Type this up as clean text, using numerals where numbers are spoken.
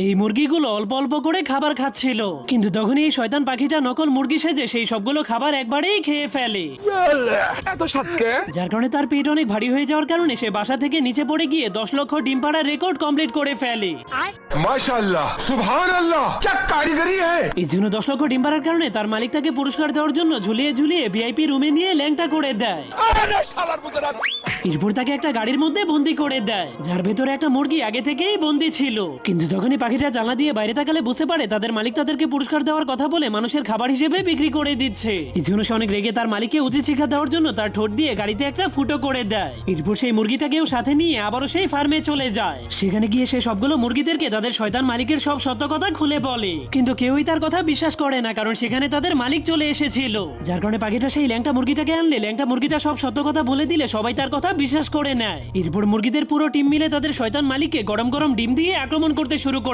এই মুরগিগুলো অল্প অল্প করে খাবার খাচ্ছিল, কিন্তু তখনই এই শয়তান পাখিটা নকল মুরগি সেজে সেই সবগুলো খাবার একবারেই খেয়ে ফেলে। এত সাতকে যার কারণে তার পেট অনেক ভারী হয়ে যাওয়ার কারণে সে বাসা থেকে নিচে পড়ে গিয়ে 10 লক্ষ ডিম পাড়ার রেকর্ড কমপ্লিট করে ফেলে। মাশাআল্লাহ সুবহানাল্লাহ क्या कारीगरी है। এই জন্য 10 লক্ষ ডিম পাড়ার কারণে তার মালিক তাকে পুরস্কার দেওয়ার জন্য ঝুলিয়ে ঝুলিয়ে ভিআইপি রুমে নিয়ে ল্যাংটা করে দেয়। এরপর তাকে একটা গাড়ির মধ্যে বন্দি করে দেয়, যার ভেতরে একটা মুরগি আগে থেকেই বন্দি ছিল। কিন্তু তখনই পাখিটা জানলা দিয়ে বাইরে তাকালে বুঝতে পারে তাদের মালিক তাদেরকে পুরস্কার দেওয়ার কথা বলে মানুষের খাবার হিসেবে বিক্রি করে দিচ্ছে। এই জন্য সে অনেক রেগে তার মালিককে উচিত শিক্ষা দেওয়ার জন্য তার ঠোঁট দিয়ে গাড়িতে একটা ফুটো করে দেয়। এরপর সেই মুরগিটাকেও সাথে নিয়ে আবারও সেই ফার্মে চলে যায়। সেখানে গিয়ে সে সবগুলো মুরগিদেরকে তাদের শয়তান মালিকের সব সত্য কথা খুলে বলে, কিন্তু কেউই তার কথা বিশ্বাস করে না, কারণ সেখানে তাদের মালিক চলে এসেছিল। যার কারণে পাখিটা সেই ল্যাংটা মুরগিটাকে আনলে ল্যাংটা মুরগিটা সব সত্য কথা বলে দিলে সবাই তার কথা বিশ্বাস করে নেয়। এরপর মুরগিদের পুরো টিম মিলে তাদের শয়তান মালিককে গরম গরম ডিম দিয়ে আক্রমণ করতে শুরু করে।